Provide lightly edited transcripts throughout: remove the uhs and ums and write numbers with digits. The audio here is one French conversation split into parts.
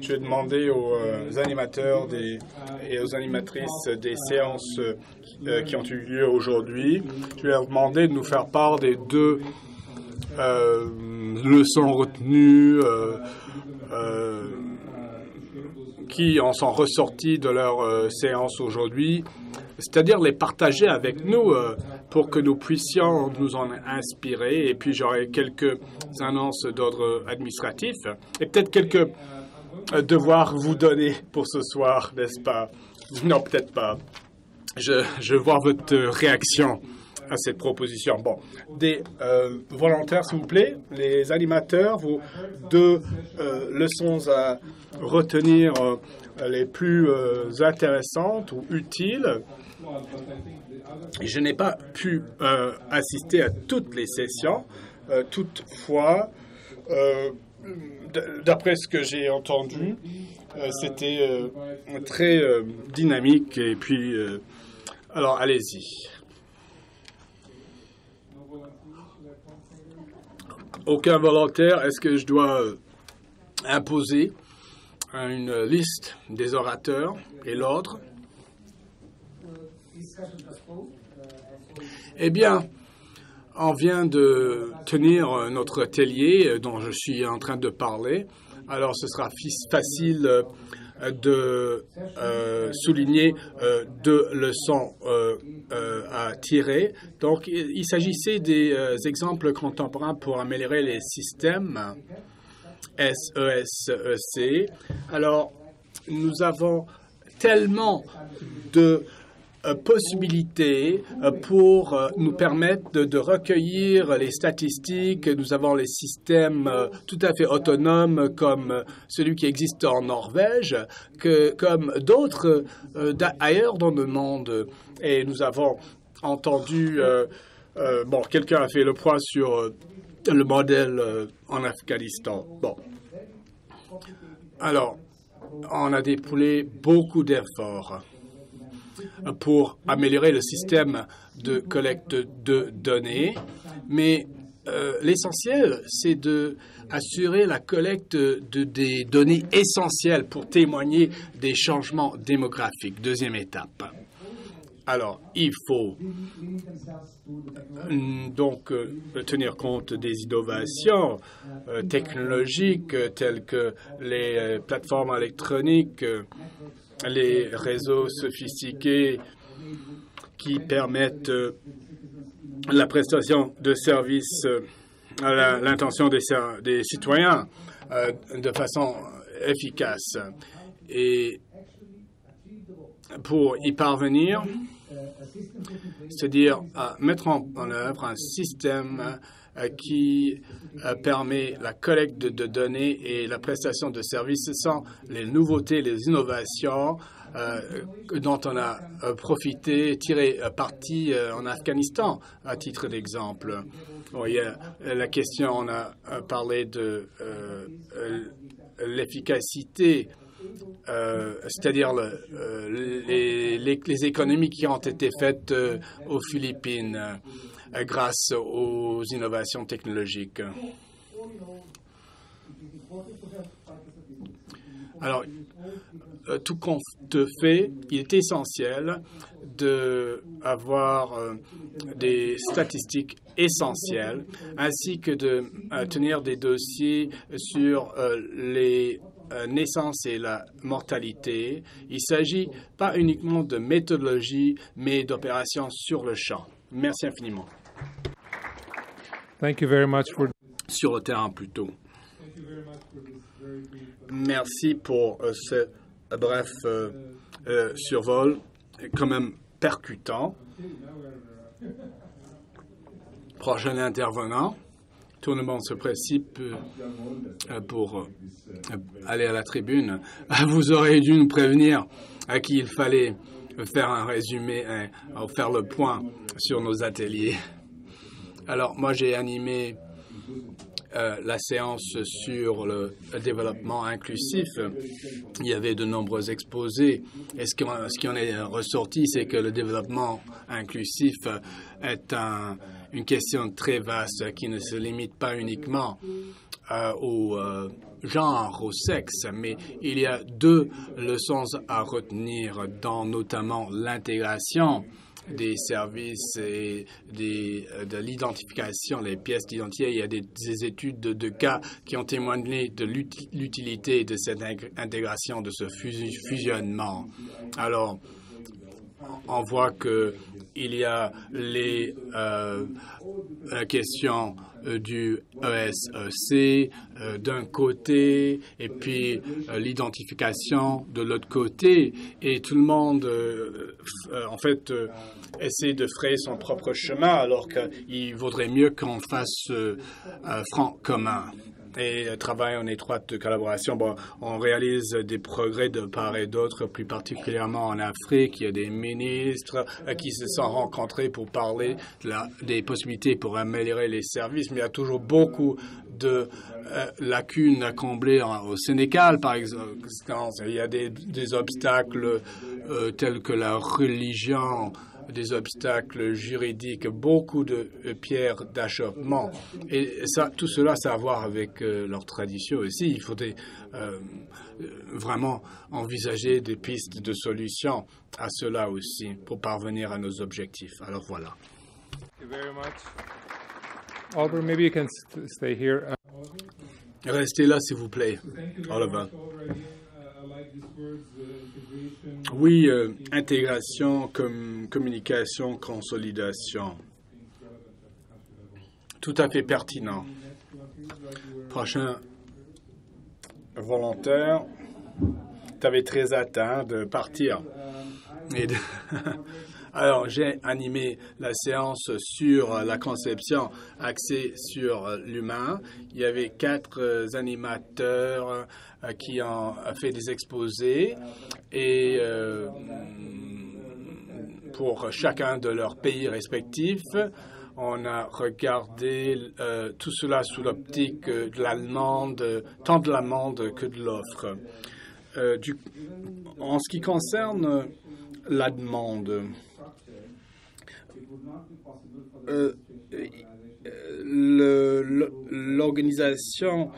je vais demander aux animateurs et aux animatrices des séances qui ont eu lieu aujourd'hui, je vais leur demander de nous faire part des deux leçons retenues qui en sont ressorties de leur séance aujourd'hui, c'est-à-dire les partager avec nous pour que nous puissions nous en inspirer. Et puis j'aurai quelques annonces d'ordre administratif et peut-être quelques devoirs vous donner pour ce soir, n'est-ce pas? Non, peut-être pas. Je vois votre réaction à cette proposition. Bon, des volontaires, s'il vous plaît, les animateurs, vos deux leçons à retenir les plus intéressantes ou utiles. Je n'ai pas pu assister à toutes les sessions. Toutefois, d'après ce que j'ai entendu, c'était très dynamique. Et puis, alors, allez-y. Aucun volontaire. Est-ce que je dois imposer une liste des orateurs et l'ordre? Eh bien, on vient de tenir notre atelier dont je suis en train de parler. Alors, ce sera facile de souligner deux leçons à tirer. Donc, il s'agissait des exemples contemporains pour améliorer les systèmes SESEC. Alors, nous avons tellement de possibilités pour nous permettre de recueillir les statistiques. Nous avons les systèmes tout à fait autonomes comme celui qui existe en Norvège, comme d'autres ailleurs dans le monde. Et nous avons entendu, bon, quelqu'un a fait le point sur le modèle en Afghanistan. Bon. Alors, on a déployé beaucoup d'efforts pour améliorer le système de collecte de données, mais l'essentiel, c'est d'assurer la collecte des données essentielles pour témoigner des changements démographiques. Deuxième étape. Alors, il faut donc tenir compte des innovations technologiques telles que les plateformes électroniques, les réseaux sophistiqués qui permettent la prestation de services à l'intention des citoyens de façon efficace. Et pour y parvenir, c'est-à-dire mettre en œuvre un système qui permet la collecte de données et la prestation de services sans les nouveautés, les innovations dont on a tiré parti en Afghanistan, à titre d'exemple. Bon, il y a la question, on a parlé de l'efficacité, c'est-à-dire les économies qui ont été faites aux Philippines grâce aux innovations technologiques. Alors, tout compte fait, il est essentiel d'avoir des statistiques essentielles ainsi que de tenir des dossiers sur les naissance et la mortalité. Il ne s'agit pas uniquement de méthodologie, mais d'opérations sur le champ. Merci infiniment. Thank you very much for... Sur le terrain, plutôt. Merci pour ce bref survol, quand même percutant. Prochain intervenant. Tout le monde se précipite pour aller à la tribune. Vous aurez dû nous prévenir qu'il fallait faire un résumé, faire le point sur nos ateliers. Alors, moi, j'ai animé la séance sur le développement inclusif. Il y avait de nombreux exposés. Et ce qui en est ressorti, c'est que le développement inclusif est une question très vaste qui ne se limite pas uniquement au genre, au sexe, mais il y a deux leçons à retenir dans notamment l'intégration des services et de l'identification, les pièces d'identité. Il y a des études de cas qui ont témoigné de l'utilité de cette intégration, de ce fusionnement. Alors, on voit qu'il y a la question du ESEC d'un côté et puis l'identification de l'autre côté. Et tout le monde, en fait, essaie de frayer son propre chemin alors qu'il vaudrait mieux qu'on fasse front commun et travaille en étroite collaboration. Bon, on réalise des progrès de part et d'autre, plus particulièrement en Afrique. Il y a des ministres qui se sont rencontrés pour parler des possibilités pour améliorer les services, mais il y a toujours beaucoup de lacunes à combler au Sénégal, par exemple. Il y a des obstacles tels que la religion, des obstacles juridiques, beaucoup de pierres d'achoppement. Et ça, tout cela, ça a à voir avec leur tradition aussi. Il faudrait vraiment envisager des pistes de solutions à cela aussi pour parvenir à nos objectifs. Alors voilà. Thank you very much. Oliver, maybe you can stay here. Restez là, s'il vous plaît, Oliver. Oui, intégration, communication, consolidation. Tout à fait pertinent. Prochain volontaire, tu avais très hâte de partir. Alors, j'ai animé la séance sur la conception axée sur l'humain. Il y avait 4 animateurs qui ont fait des exposés et pour chacun de leurs pays respectifs, on a regardé tout cela sous l'optique de l'allemande, tant de l'allemande que de l'offre. En ce qui concerne la demande, l'organisation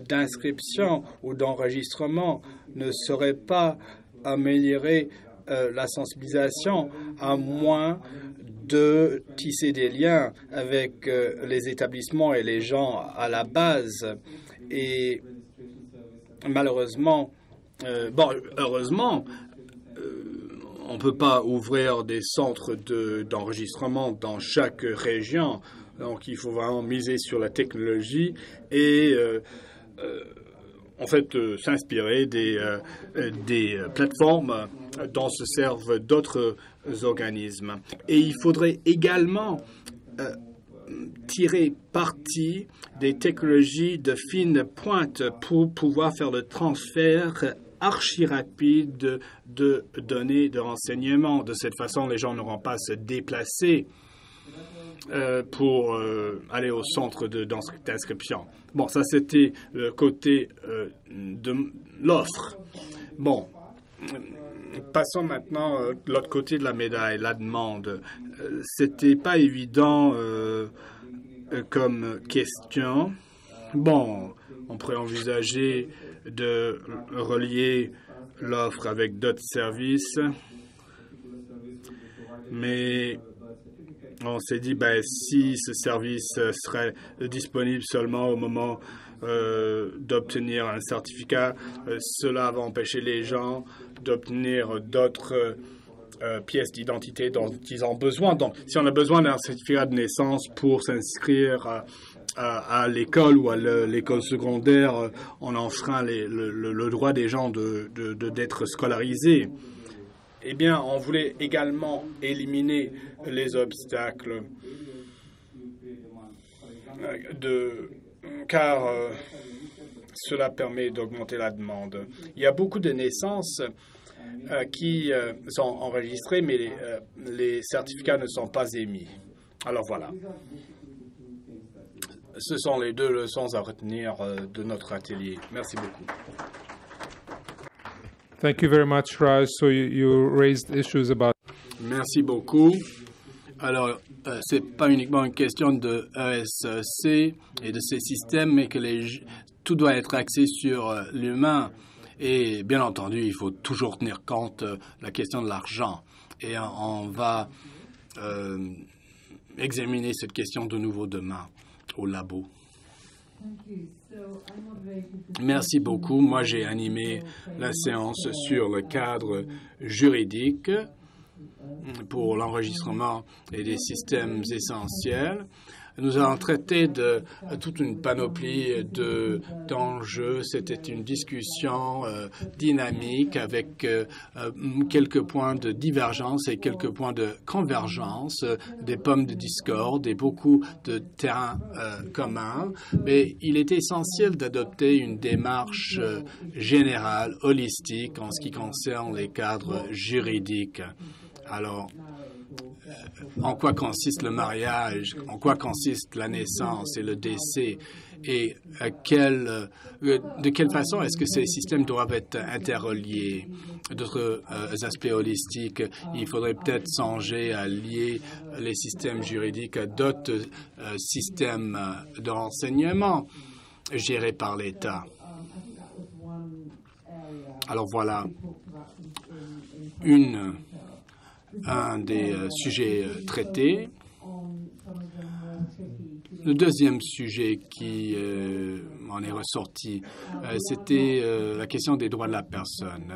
d'inscription ou d'enregistrement ne saurait pas améliorer la sensibilisation à moins de tisser des liens avec les établissements et les gens à la base. Et malheureusement, heureusement, on ne peut pas ouvrir des centres d'enregistrement dans chaque région. Donc, il faut vraiment miser sur la technologie et, en fait, s'inspirer des plateformes dont se servent d'autres organismes. Et il faudrait également tirer parti des technologies de fine pointe pour pouvoir faire le transfert archi rapide de données de renseignements. De cette façon, les gens n'auront pas à se déplacer pour aller au centre d'inscription. Bon, ça, c'était le côté de l'offre. Bon, passons maintenant de l'autre côté de la médaille, la demande. C'était pas évident comme question. Bon, on pourrait envisager de relier l'offre avec d'autres services, mais on s'est dit, si ce service serait disponible seulement au moment d'obtenir un certificat, cela va empêcher les gens d'obtenir d'autres pièces d'identité dont ils ont besoin. Donc, si on a besoin d'un certificat de naissance pour s'inscrire à l'école ou à l'école secondaire, on enfreint le droit des gens d'être scolarisés. Eh bien, on voulait également éliminer les obstacles car cela permet d'augmenter la demande. Il y a beaucoup de naissances qui sont enregistrées, mais les certificats ne sont pas émis. Alors voilà. Ce sont les 2 leçons à retenir de notre atelier. Merci beaucoup. Thank you very much, Raj. So you raised issues about. Merci beaucoup. Alors, c'est pas uniquement une question de ESC et de ces systèmes, mais que les tout doit être axé sur l'humain. Et bien entendu, il faut toujours tenir compte de la question de l'argent. Et on va examiner cette question de nouveau demain au labo. Merci beaucoup. Moi, j'ai animé la séance sur le cadre juridique pour l'enregistrement et des systèmes essentiels. Nous avons traité de toute une panoplie d'enjeux. C'était une discussion dynamique avec quelques points de divergence et quelques points de convergence, des pommes de discorde et beaucoup de terrains communs. Mais il est essentiel d'adopter une démarche générale, holistique, en ce qui concerne les cadres juridiques. Alors, en quoi consiste le mariage, en quoi consiste la naissance et le décès, et de quelle façon est-ce que ces systèmes doivent être interreliés. D'autres aspects holistiques, il faudrait peut-être songer à lier les systèmes juridiques à d'autres systèmes de renseignement gérés par l'État. Alors voilà un des sujets traités. Le deuxième sujet qui en est ressorti, c'était la question des droits de la personne.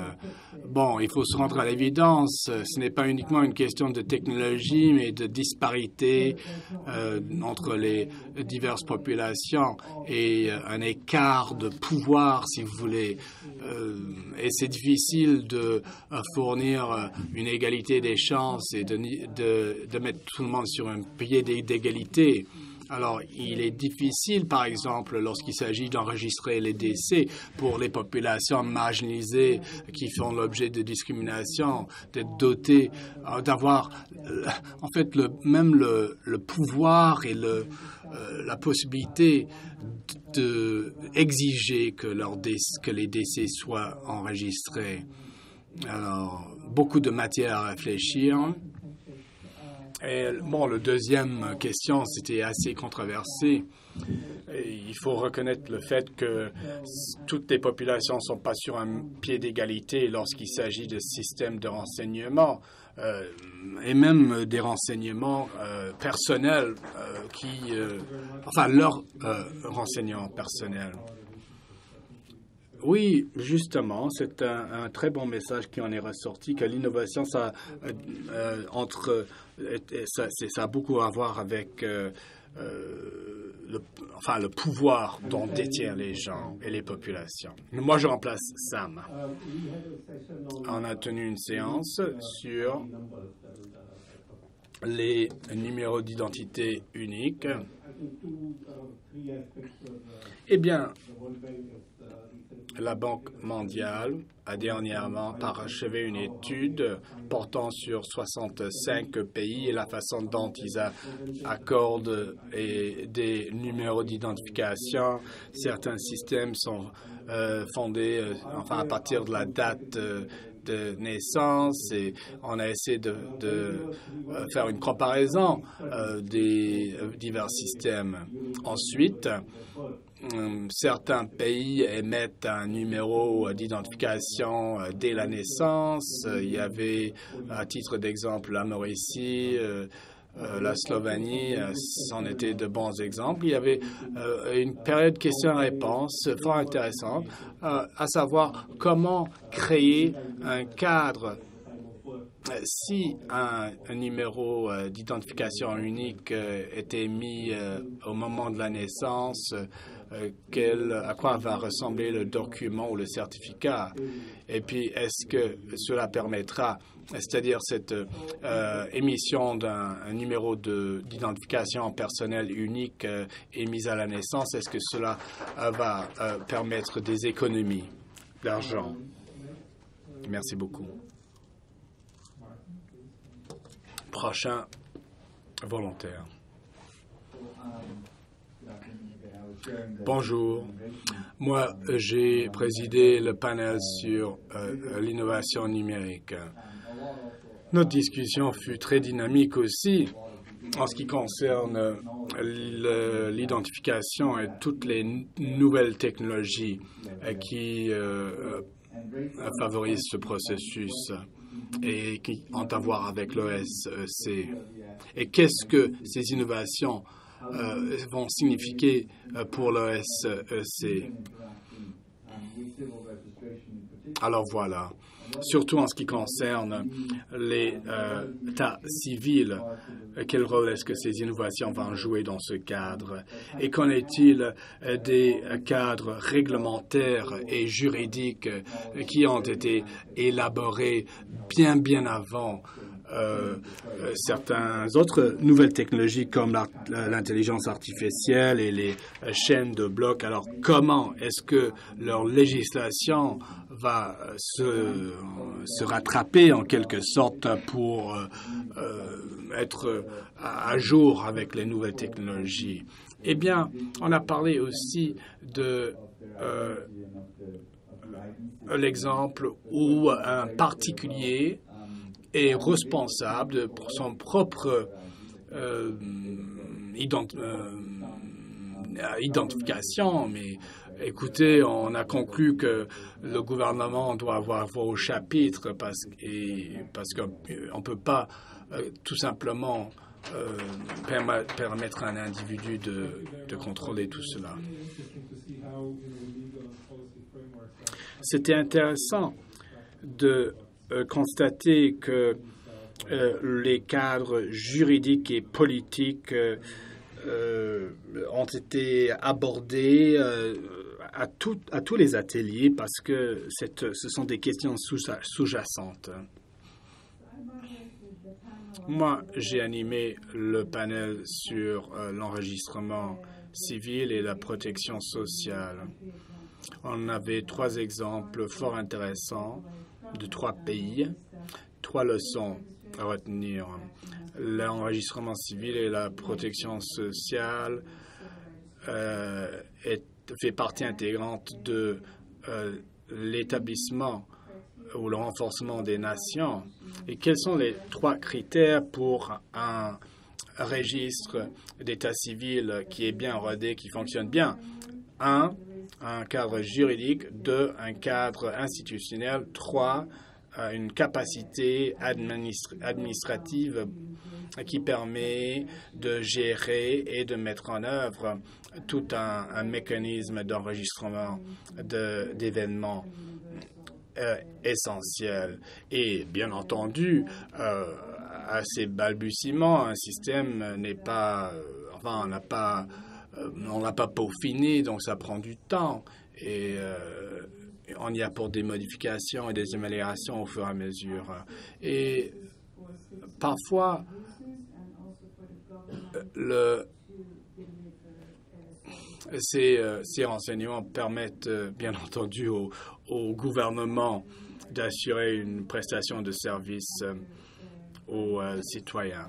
Bon, il faut se rendre à l'évidence, ce n'est pas uniquement une question de technologie, mais de disparité entre les diverses populations et un écart de pouvoir, si vous voulez. Et c'est difficile de fournir une égalité des chances et de mettre tout le monde sur un pied d'égalité. Alors, il est difficile, par exemple, lorsqu'il s'agit d'enregistrer les décès pour les populations marginalisées qui font l'objet de discrimination, d'être dotées, d'avoir, en fait, même le pouvoir et la possibilité d'exiger que les décès soient enregistrés. Alors, beaucoup de matière à réfléchir. Et bon, la deuxième question, c'était assez controversé. Et il faut reconnaître le fait que toutes les populations ne sont pas sur un pied d'égalité lorsqu'il s'agit de systèmes de renseignement et même des renseignements personnels leurs renseignements personnels. Oui, justement, c'est un très bon message qui en est ressorti, que l'innovation, ça a beaucoup à voir avec le pouvoir dont détiennent les gens et les populations. Moi, je remplace Sam. On a tenu une séance sur les numéros d'identité uniques. Eh bien, la Banque mondiale a dernièrement parachevé une étude portant sur 65 pays et la façon dont ils accordent des numéros d'identification. Certains systèmes sont fondés à partir de la date de naissance, et on a essayé de faire une comparaison des divers systèmes. Ensuite, certains pays émettent un numéro d'identification dès la naissance. Il y avait, à titre d'exemple, la Mauricie, la Slovénie, c'en était de bons exemples. Il y avait une période questions-réponses fort intéressante, à savoir comment créer un cadre. Si un numéro d'identification unique est émis au moment de la naissance, à quoi va ressembler le document ou le certificat? Et puis, est-ce que cela permettra, c'est-à-dire cette émission d'un numéro d'identification personnelle unique émise à la naissance, est-ce que cela va permettre des économies d'argent? Merci beaucoup. Prochain volontaire. Bonjour. Moi, j'ai présidé le panel sur l'innovation numérique. Notre discussion fut très dynamique aussi. en ce qui concerne l'identification et toutes les nouvelles technologies qui favorisent ce processus et qui ont à voir avec l'OSEC. Et qu'est-ce que ces innovations vont signifier pour l'OSEC? Alors voilà, surtout en ce qui concerne l'état civil, quel rôle est-ce que ces innovations vont jouer dans ce cadre? Et qu'en est-il des cadres réglementaires et juridiques qui ont été élaborés bien avant certaines autres nouvelles technologies comme l'intelligence artificielle et les chaînes de blocs? Alors, comment est-ce que leur législation va se rattraper en quelque sorte pour être à jour avec les nouvelles technologies? Eh bien, on a parlé aussi de l'exemple où un particulier est responsable pour son propre identification. Mais écoutez, on a conclu que le gouvernement doit avoir voix au chapitre parce qu'on ne peut pas tout simplement permettre à un individu de contrôler tout cela. C'était intéressant de constater que les cadres juridiques et politiques ont été abordés à tous les ateliers parce que ce sont des questions sous-jacentes. Moi, j'ai animé le panel sur l'enregistrement civil et la protection sociale. On avait 3 exemples fort intéressants de 3 pays, 3 leçons à retenir. L'enregistrement civil et la protection sociale fait partie intégrante de l'établissement ou le renforcement des nations. Et quels sont les 3 critères pour un registre d'état civil qui est bien rodé, qui fonctionne bien? 1, un cadre juridique. 2, un cadre institutionnel. 3, une capacité administrative qui permet de gérer et de mettre en œuvre tout un mécanisme d'enregistrement d'événements essentiels. Et bien entendu, à ces balbutiements, un système n'est pas, on l'a pas peaufiné, donc ça prend du temps. Et on y apporte des modifications et des améliorations au fur et à mesure. Et parfois, ces renseignements permettent, bien entendu, au gouvernement d'assurer une prestation de service aux citoyens.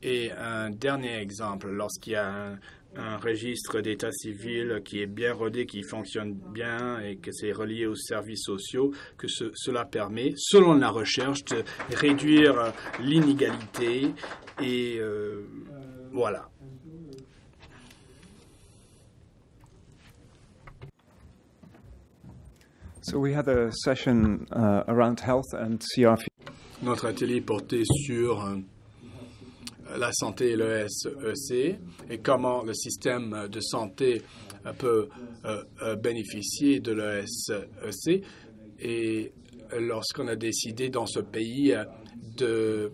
Et un dernier exemple, lorsqu'il y a un registre d'état civil qui est bien rodé, qui fonctionne bien et que c'est relié aux services sociaux, que cela permet, selon la recherche, de réduire l'inégalité et voilà. So we had a session around health and CRF. Notre atelier portait sur la santé et l'ESEC et comment le système de santé peut bénéficier de l'ESEC. Et lorsqu'on a décidé dans ce pays de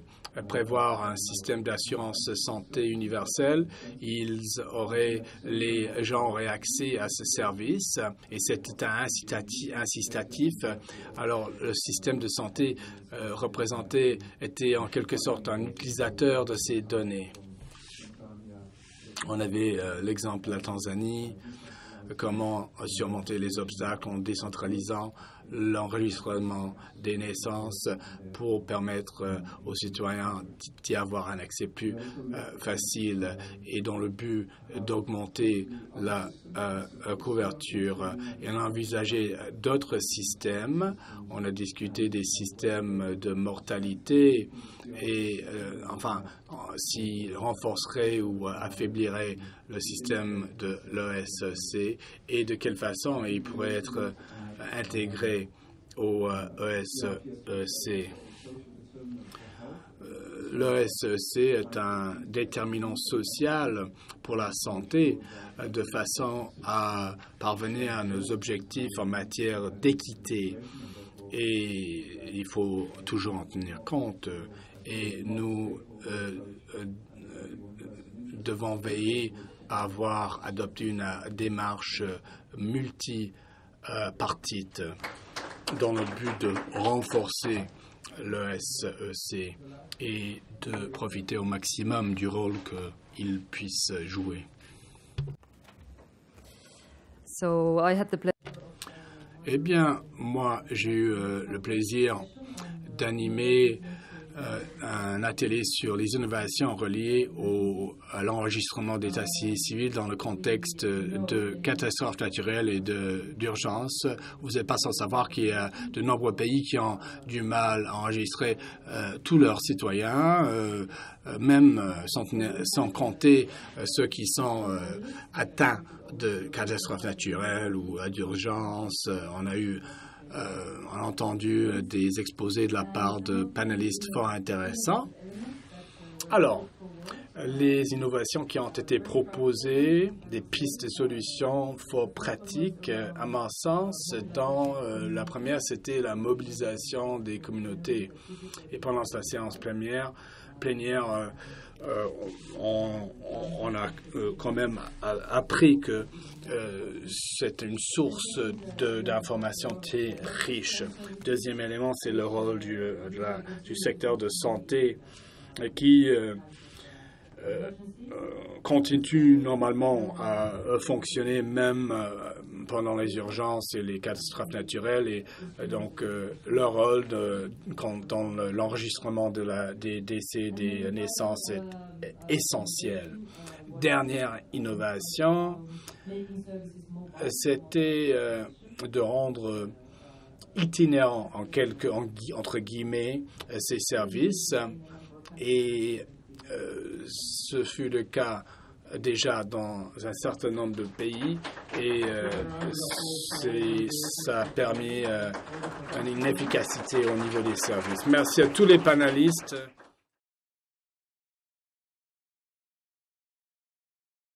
prévoir un système d'assurance santé universel, les gens auraient accès à ce service et c'était incitatif. Alors, le système de santé représenté était en quelque sorte un utilisateur de ces données. On avait l'exemple de la Tanzanie, comment surmonter les obstacles en décentralisant l'enregistrement des naissances pour permettre aux citoyens d'y avoir un accès plus facile et dans le but d'augmenter la couverture. Et on a envisagé d'autres systèmes. On a discuté des systèmes de mortalité et s'il renforcerait ou affaiblirait le système de l'ESEC et de quelle façon il pourrait être intégré au ESEC. L'ESEC est un déterminant social pour la santé de façon à parvenir à nos objectifs en matière d'équité. Et il faut toujours en tenir compte. Et nous devons veiller à avoir adopté une démarche multipartite dans le but de renforcer le SEC et de profiter au maximum du rôle qu'il puisse jouer. Eh bien, moi, j'ai eu le plaisir d'animer un atelier sur les innovations reliées à l'enregistrement d'état civil dans le contexte de catastrophes naturelles et d'urgence. Vous n'êtes pas sans savoir qu'il y a de nombreux pays qui ont du mal à enregistrer tous leurs citoyens, même sans compter ceux qui sont atteints de catastrophes naturelles ou d'urgence. On a entendu des exposés de la part de panélistes fort intéressants. Alors, les innovations qui ont été proposées, des pistes de solutions fort pratiques, à mon sens, dans la première, c'était la mobilisation des communautés. Et pendant la séance plénière, on a quand même appris que c'est une source d'informations très riche. Deuxième élément, c'est le rôle du secteur de santé qui continue normalement à fonctionner même pendant les urgences et les catastrophes naturelles et donc leur rôle dans l'enregistrement des décès, des naissances est essentiel. Dernière innovation, c'était de rendre itinérants entre guillemets ces services et ce fut le cas déjà dans un certain nombre de pays et ça a permis une efficacité au niveau des services. Merci à tous les panélistes.